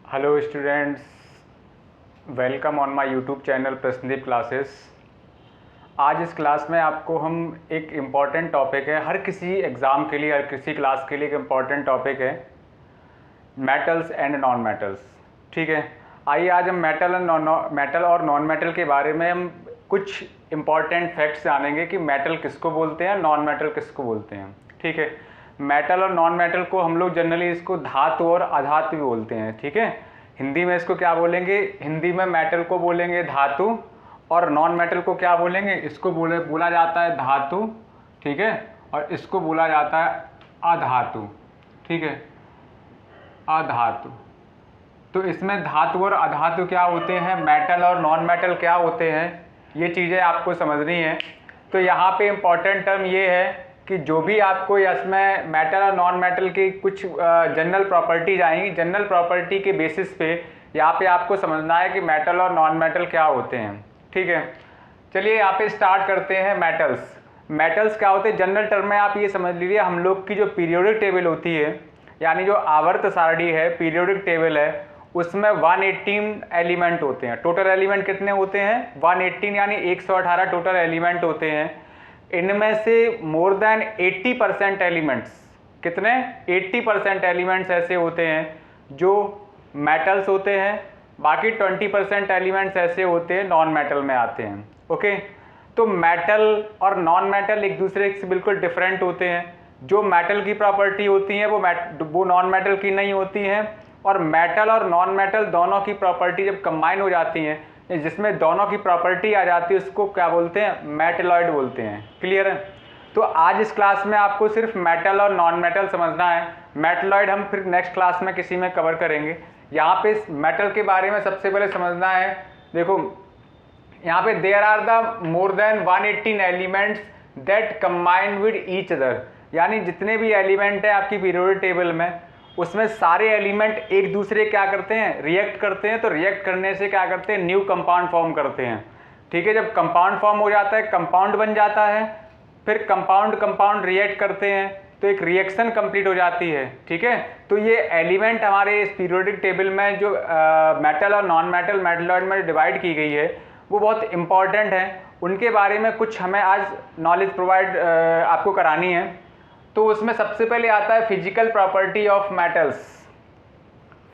Hello students, welcome on my YouTube channel Prashnadeep classes. आज इस class में आपको हम एक इम्पॉर्टेंट टॉपिक है, हर किसी एग्ज़ाम के लिए, हर किसी क्लास के लिए एक इम्पॉर्टेंट टॉपिक है, मेटल्स एंड नॉन मेटल्स। ठीक है, आइए आज हम मेटल और नॉन मेटल के बारे में हम कुछ इम्पॉर्टेंट फैक्ट्स जानेंगे कि मेटल किसको बोलते हैं, नॉन मेटल किसको बोलते हैं। ठीक है, मेटल और नॉन मेटल को हम लोग जनरली इसको धातु और अधातु भी बोलते हैं। ठीक है, हिंदी में इसको क्या बोलेंगे, हिंदी में मेटल को बोलेंगे धातु और नॉन मेटल को क्या बोलेंगे, इसको बोला जाता है धातु। ठीक है, और इसको बोला जाता है अधातु। ठीक है, अधातु। तो इसमें धातु और अधातु क्या होते हैं, मेटल और नॉन मेटल क्या होते हैं, ये चीज़ें आपको समझनी है। तो यहाँ पे इम्पॉर्टेंट टर्म ये है कि जो भी आपको इसमें मेटल और नॉन मेटल की कुछ जनरल प्रॉपर्टीज आएंगी, जनरल प्रॉपर्टी के बेसिस पे यहाँ पे आपको समझना है कि मेटल और नॉन मेटल क्या होते हैं। ठीक है, चलिए यहाँ पे स्टार्ट करते हैं। मेटल्स क्या होते हैं, जनरल टर्म में आप ये समझ लीजिए, हम लोग की जो पीरियोडिक टेबल होती है, यानी जो आवर्त सारणी है, पीरियोडिक टेबल है, उसमें 118 एलिमेंट होते हैं। टोटल एलिमेंट कितने होते हैं, 118, यानी 118 टोटल एलिमेंट होते हैं। इनमें से मोर देन 80% एलिमेंट्स, कितने, 80% एलिमेंट्स ऐसे होते हैं जो मेटल्स होते हैं, बाकी 20% एलिमेंट्स ऐसे होते हैं नॉन मेटल में आते हैं। ओके, तो मेटल और नॉन मेटल एक दूसरे से बिल्कुल डिफरेंट होते हैं। जो मेटल की प्रॉपर्टी होती है वो नॉन मेटल की नहीं होती हैं, और मेटल और नॉन मेटल दोनों की प्रॉपर्टी जब कंबाइन हो जाती हैं, जिसमें दोनों की प्रॉपर्टी आ जाती है, उसको क्या बोलते हैं, मेटलॉइड बोलते हैं। क्लियर है? तो आज इस क्लास में आपको सिर्फ मेटल और नॉन मेटल समझना है। मेटलॉइड हम फिर नेक्स्ट क्लास में किसी में कवर करेंगे। यहाँ पे मेटल के बारे में सबसे पहले समझना है, देखो यहाँ पे there are the more than 118 elements that combine with each other, यानी जितने भी एलिमेंट हैं आपकी पीरियोडिक टेबल में, उसमें सारे एलिमेंट एक दूसरे क्या करते हैं, रिएक्ट करते हैं। तो रिएक्ट करने से क्या करते हैं, न्यू कंपाउंड फॉर्म करते हैं। ठीक है, जब कंपाउंड फॉर्म हो जाता है, कंपाउंड बन जाता है, फिर कंपाउंड रिएक्ट करते हैं, तो एक रिएक्शन कंप्लीट हो जाती है। ठीक है, तो ये एलिमेंट हमारे इस पीरियोडिक टेबल में जो मेटल और नॉन मेटल मेटलॉइड में डिवाइड की गई है, वो बहुत इंपॉर्टेंट है। उनके बारे में कुछ हमें आज नॉलेज प्रोवाइड आपको करानी है। तो उसमें सबसे पहले आता है physical property of metals.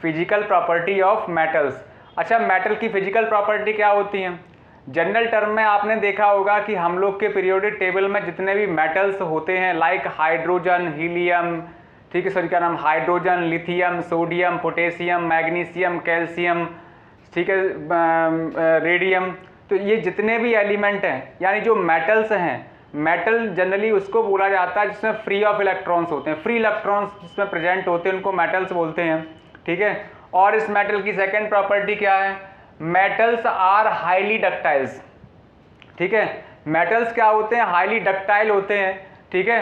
Physical property of metals. अच्छा, मेटल की फिजिकल प्रॉपर्टी क्या होती हैं? जनरल टर्म में आपने देखा होगा कि हम लोग के पीरियोडिक टेबल में जितने भी मेटल्स होते हैं, लाइक हाइड्रोजन, हीलियम, ठीक है सॉरी क्या नाम, hydrogen, lithium, sodium, potassium, magnesium, calcium, ठीक है, रेडियम, तो ये जितने भी एलिमेंट हैं, यानी जो मेटल्स हैं, मेटल जनरली उसको बोला जाता है जिसमें फ्री ऑफ इलेक्ट्रॉन्स होते हैं, फ्री इलेक्ट्रॉन्स जिसमें प्रेजेंट होते हैं, उनको मेटल्स बोलते हैं। ठीक है, और इस मेटल की सेकंड प्रॉपर्टी क्या है, मेटल्स आर हाईली डक्टाइल्स। ठीक है, मेटल्स क्या होते हैं, हाईली डक्टाइल होते हैं। ठीक है,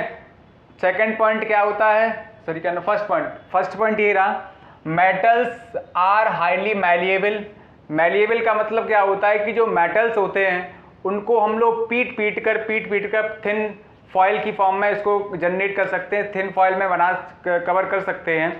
सेकंड पॉइंट क्या होता है, सॉरी क्या, फर्स्ट पॉइंट ये रहा, metals are highly malleable. Malleable का मतलब क्या होता है कि जो मेटल्स होते हैं उनको हम लोग पीट पीट कर थिन फॉइल की फॉर्म में इसको जनरेट कर सकते हैं, थिन फॉइल में बना कवर कर सकते हैं।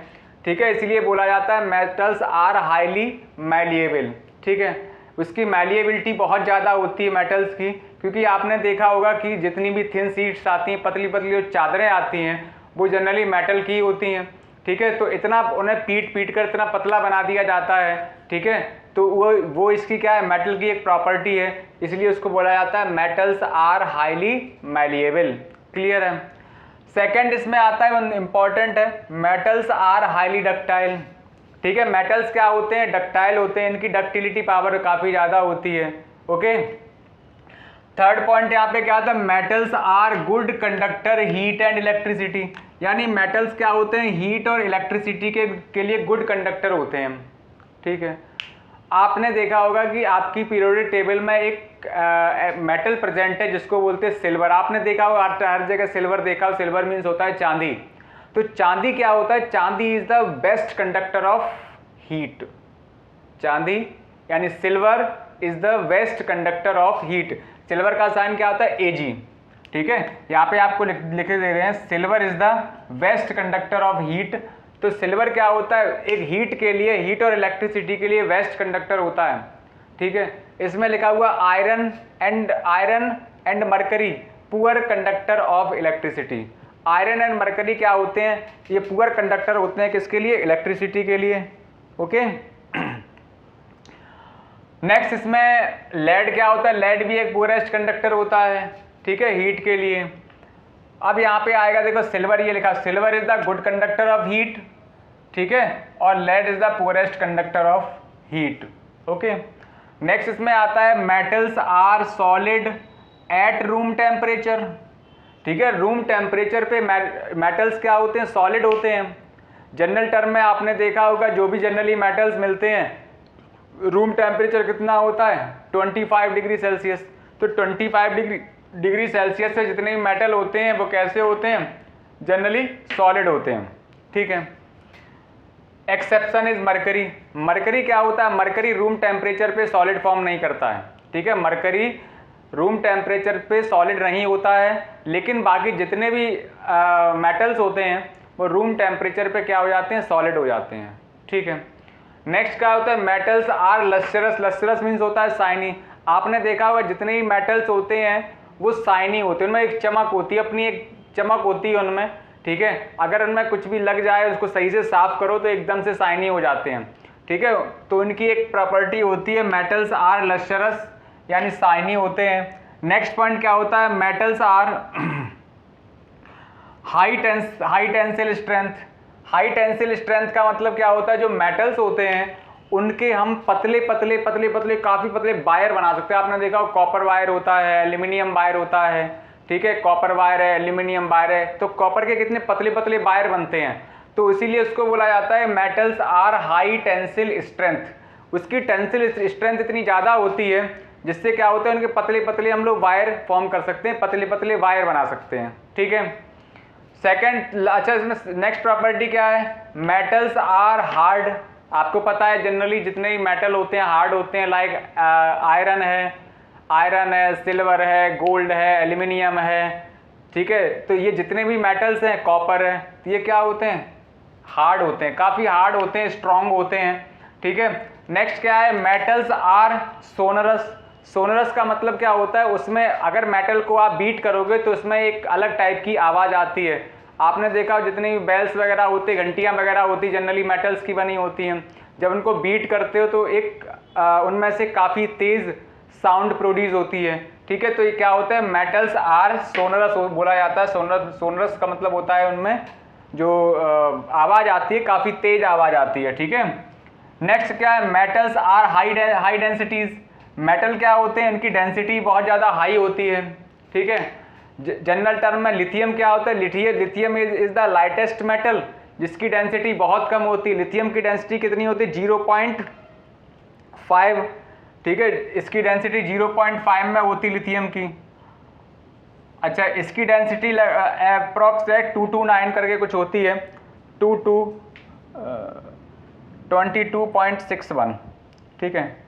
ठीक है, इसीलिए बोला जाता है मेटल्स आर हाईली मैलिएबल। ठीक है, उसकी मैलिएबिलिटी बहुत ज़्यादा होती है मेटल्स की, क्योंकि आपने देखा होगा कि जितनी भी थिन शीट्स आती हैं, पतली पतली जो चादरें आती हैं, वो जनरली मेटल की होती हैं। ठीक है, तो इतना उन्हें पीट कर इतना पतला बना दिया जाता है। ठीक है, तो वो इसकी क्या है, मेटल की एक प्रॉपर्टी है, इसलिए उसको बोला जाता है metals are highly malleable. Clear है? सेकंड इसमें आता है, इंपॉर्टेंट है, मेटल्स आर हाईली डक्टाइल। ठीक है, मेटल्स क्या होते हैं, डक्टाइल होते हैं, इनकी डक्टिलिटी पावर काफ़ी ज़्यादा होती है। ओके, थर्ड पॉइंट यहाँ पे क्या आता है, metals are good conductor heat and electricity, यानी मेटल्स क्या होते हैं, हीट और इलेक्ट्रिसिटी के लिए गुड कंडक्टर होते हैं। ठीक है, आपने देखा होगा कि आपकी पीरियोडिक टेबल में एक मेटल प्रेजेंट है जिसको बोलते हैं सिल्वर। आपने देखा होगा हर जगह सिल्वर देखा हो, सिल्वर मीन्स होता है चांदी। तो चांदी क्या होता है, चांदी is the best conductor of heat. चांदी यानी silver is the best conductor of heat. Silver का साइन क्या होता है, Ag। ठीक है, यहाँ पे आपको लिखे दे रहे हैं, silver is the best conductor of heat. तो सिल्वर क्या होता है, एक हीट के लिए, हीट और इलेक्ट्रिसिटी के लिए बेस्ट कंडक्टर होता है, ठीक है। इसमें लिखा हुआ iron and mercury poor conductor of electricity. Iron and mercury क्या होते हैं, ये पुअर कंडक्टर होते हैं, किसके लिए, इलेक्ट्रिसिटी के लिए, ओके। नेक्स्ट इसमें लेड क्या होता है, लेड भी एक पुअरेस्ट कंडक्टर होता है, ठीक है, हीट के लिए। अब यहाँ पे आएगा देखो सिल्वर, ये लिखा silver is the good conductor of heat, ठीक है, और lead is the poorest conductor of heat, okay. Next इसमें आता है metals are solid at room temperature, ठीक है। रूम टेम्परेचर पे मेटल्स क्या होते हैं, सॉलिड होते हैं। जनरल टर्म में आपने देखा होगा जो भी जनरली मेटल्स मिलते हैं रूम टेम्परेचर कितना होता है, 25 डिग्री सेल्सियस। तो 25 डिग्री सेल्सियस पे जितने भी मेटल होते हैं वो कैसे होते हैं, जनरली सॉलिड होते हैं, ठीक है। Exception is mercury. मरकरी क्या होता है, मरकरी रूम टेम्परेचर पे सॉलिड फॉर्म नहीं करता है, ठीक है। मरकरी रूम टेम्परेचर पे सॉलिड नहीं होता है, लेकिन बाकी जितने भी मेटल्स होते हैं वो रूम टेम्परेचर पे क्या हो जाते हैं, सॉलिड हो जाते हैं, ठीक है। नेक्स्ट क्या होता है, metals are lustrous. Lustrous means होता है शाइनी। आपने देखा होगा जितने भी मेटल्स होते हैं वो शाइनी होते हैं, उनमें एक चमक होती है, अपनी एक चमक होती है उनमें, ठीक है। अगर उनमें कुछ भी लग जाए उसको सही से साफ करो तो एकदम से शाइनी हो जाते हैं, ठीक है। तो इनकी एक प्रॉपर्टी होती है मेटल्स आर लस्टरस, यानी शाइनी होते हैं। नेक्स्ट पॉइंट क्या होता है, metals are high tensile strength. High tensile strength का मतलब क्या होता है, जो मेटल्स होते हैं उनके हम पतले पतले पतले पतले काफ़ी पतले वायर बना सकते हैं। आपने देखा हो कॉपर वायर होता है, एल्यूमिनियम वायर होता है, ठीक है, कॉपर वायर है, एल्यूमिनियम वायर है, तो कॉपर के कितने पतले पतले वायर बनते हैं, तो इसीलिए उसको बोला जाता है metals are high tensile strength. उसकी टेंसिल स्ट्रेंथ इतनी ज़्यादा होती है जिससे क्या होता है, उनके पतले पतले हम लोग वायर फॉर्म कर सकते हैं, पतले पतले वायर बना सकते हैं, ठीक है। सेकेंड, अच्छा इसमें नेक्स्ट प्रॉपर्टी क्या है, मेटल्स आर हार्ड। आपको पता है जनरली जितने भी मेटल होते हैं हार्ड होते हैं, लाइक आयरन है, सिल्वर है, गोल्ड है, एल्यूमिनियम है, ठीक है। तो ये जितने भी मेटल्स हैं, कॉपर है, ये क्या होते हैं, हार्ड होते हैं, काफ़ी हार्ड होते हैं, स्ट्रॉन्ग होते हैं, ठीक है। नेक्स्ट क्या है, मेटल्स आर सोनरस। सोनरस का मतलब क्या होता है, उसमें अगर मेटल को आप बीट करोगे तो उसमें एक अलग टाइप की आवाज़ आती है। आपने देखा जितनी भी बेल्स वगैरह होती, घंटियाँ वगैरह होती, जनरली मेटल्स की बनी होती हैं, जब उनको बीट करते हो तो एक उनमें से काफ़ी तेज़ साउंड प्रोड्यूस होती है, ठीक है। तो ये क्या होता है, मेटल्स आर सोनरस बोला जाता है। सोनरस का मतलब होता है उनमें जो आवाज़ आती है, काफ़ी तेज़ आवाज़ आती है, ठीक है। नेक्स्ट क्या है, metals are high densities. Metal क्या होते हैं, इनकी डेंसिटी बहुत ज़्यादा हाई होती है, ठीक है। जनरल टर्म में लिथियम क्या होता है, lithium is the lightest metal, जिसकी डेंसिटी बहुत कम होती है। लिथियम की डेंसिटी कितनी होती है, 0.5, ठीक है। इसकी डेंसिटी 0.5 में होती लिथियम की। अच्छा, इसकी डेंसिटी अप्रॉक्स 229 करके कुछ होती है, 22.61, ठीक है।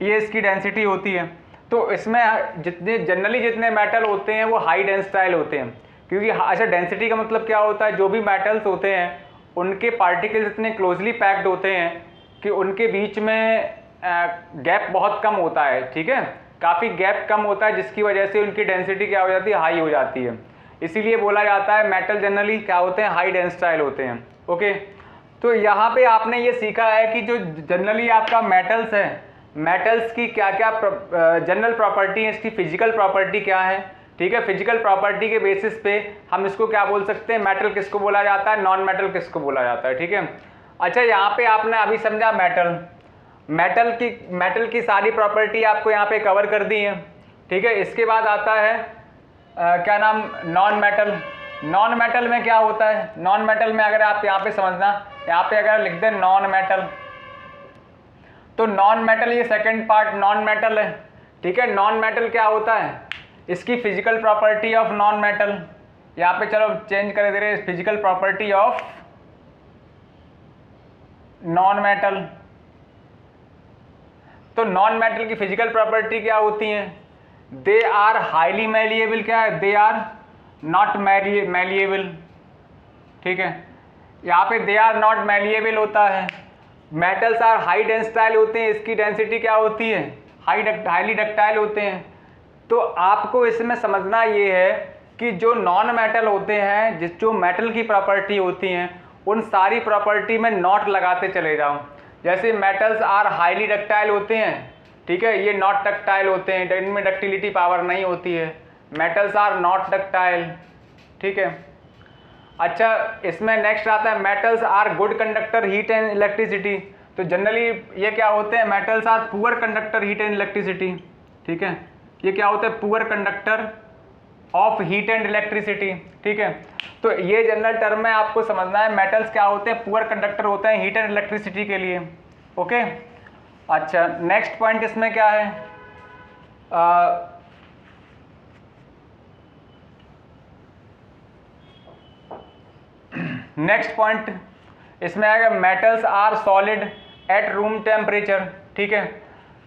ये इसकी डेंसिटी होती है। तो इसमें जितने मेटल होते हैं वो हाई डेंसिटाइल होते हैं, क्योंकि अच्छा डेंसिटी का मतलब क्या होता है, जो भी मेटल्स होते हैं उनके पार्टिकल्स इतने क्लोजली पैक्ड होते हैं कि उनके बीच में गैप बहुत कम होता है, ठीक है, काफ़ी गैप कम होता है, जिसकी वजह से उनकी डेंसिटी क्या हो जाती है, हाई हो जाती है। इसीलिए बोला जाता है मेटल जनरली क्या होते हैं, हाई डेंसिटाइल होते हैं, ओके। तो यहाँ पे आपने ये सीखा है कि जो जनरली आपका मेटल्स है, मेटल्स की क्या क्या जनरल प्रॉपर्टी है, इसकी फिजिकल प्रॉपर्टी क्या है, ठीक है। फिजिकल प्रॉपर्टी के बेसिस पे हम इसको क्या बोल सकते हैं, मेटल किसको बोला जाता है, नॉन मेटल किसको बोला जाता है, ठीक है। अच्छा, यहाँ पे आपने अभी समझा मेटल की सारी प्रॉपर्टी आपको यहाँ पे कवर कर दी है, ठीक है। इसके बाद आता है क्या नाम, नॉन मेटल। नॉन मेटल में क्या होता है, नॉन मेटल में अगर आप यहाँ पे समझना, यहाँ पे अगर लिख दें नॉन मेटल, तो नॉन मेटल ये सेकंड पार्ट नॉन मेटल है, ठीक है। नॉन मेटल क्या होता है, इसकी physical property of non metal, यहाँ पे चलो चेंज कर दे रहे, physical property of non metal. तो नॉन मेटल की फिजिकल प्रॉपर्टी क्या होती है, दे आर हाईली मैलिएबल क्या है, दे आर नॉट मैलिएबल, ठीक है। यहाँ पे दे आर नॉट मैलिएबल होता है। मेटल्स आर हाई डेंसिटाइल होते हैं, इसकी डेंसिटी क्या होती है, हाईली डक्टाइल होते हैं। तो आपको इसमें समझना ये है कि जो नॉन मेटल होते हैं, जो मेटल की प्रॉपर्टी होती हैं, उन सारी प्रॉपर्टी में नॉट लगाते चले जाओ। जैसे मेटल्स आर हाईली डक्टाइल होते हैं, ठीक है, ये नॉट डक्टाइल होते हैं, इनमें डक्टिलिटी पावर नहीं होती है। मेटल्स आर नॉट डक्टाइल, ठीक है। अच्छा, इसमें नेक्स्ट आता है metals are good conductor heat and electricity. तो जनरली ये क्या होते हैं, metals are poor conductor heat and electricity, ठीक है। ये क्या होते हैं, poor conductor of heat and electricity, ठीक है। तो ये जनरल टर्म है, आपको समझना है। मेटल्स क्या होते हैं, पुअर कंडक्टर होते हैं हीट एंड इलेक्ट्रिसिटी के लिए, ओके। अच्छा, नेक्स्ट पॉइंट इसमें क्या है, नेक्स्ट पॉइंट इसमें आएगा metals are solid at room temperature, ठीक है।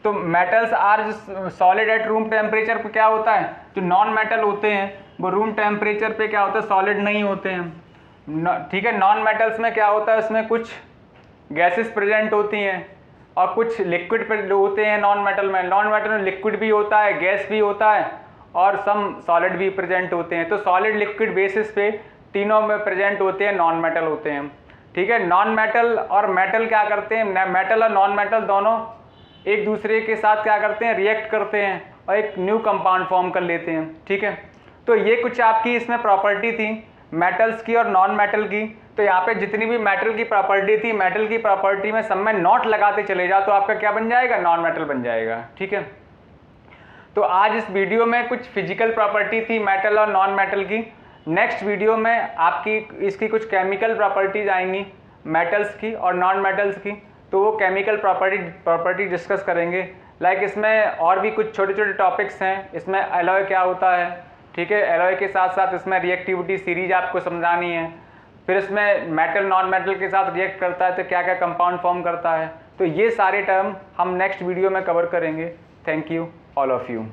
तो metals are solid at room temperature पे क्या होता है, जो नॉन मेटल होते हैं वो रूम टेम्परेचर पे क्या होता है, सॉलिड नहीं होते हैं, ठीक है। नॉन मेटल्स में क्या होता है, उसमें कुछ गैसेस प्रेजेंट होती हैं और कुछ लिक्विड होते हैं। नॉन मेटल में लिक्विड भी होता है, गैस भी होता है और सम सॉलिड भी प्रेजेंट होते हैं। तो सॉलिड लिक्विड बेसिस पे तीनों में प्रेजेंट होते हैं, नॉन मेटल होते हैं, ठीक है। नॉन मेटल और मेटल क्या करते हैं, मेटल और नॉन मेटल दोनों एक दूसरे के साथ क्या करते हैं, रिएक्ट करते हैं और एक न्यू कंपाउंड फॉर्म कर लेते हैं, ठीक है। तो ये कुछ आपकी इसमें प्रॉपर्टी थी मेटल्स की और नॉन मेटल की। तो यहाँ पे जितनी भी मेटल की प्रॉपर्टी थी, मेटल की प्रॉपर्टी में सब में नॉट लगाते चले जाओ तो आपका क्या बन जाएगा, नॉन मेटल बन जाएगा, ठीक है। तो आज इस वीडियो में कुछ फिजिकल प्रॉपर्टी थी मेटल और नॉन मेटल की। नेक्स्ट वीडियो में आपकी इसकी कुछ केमिकल प्रॉपर्टीज आएंगी मेटल्स की और नॉन मेटल्स की, तो वो केमिकल प्रॉपर्टी डिस्कस करेंगे। लाइक इसमें और भी कुछ छोटे छोटे टॉपिक्स हैं। इसमें एलॉय क्या होता है, ठीक है, एलॉय के साथ साथ इसमें रिएक्टिविटी सीरीज आपको समझानी है। फिर इसमें मेटल नॉन मेटल के साथ रिएक्ट करता है तो क्या क्या कंपाउंड फॉर्म करता है। तो ये सारे टर्म हम नेक्स्ट वीडियो में कवर करेंगे। Thank you all of you.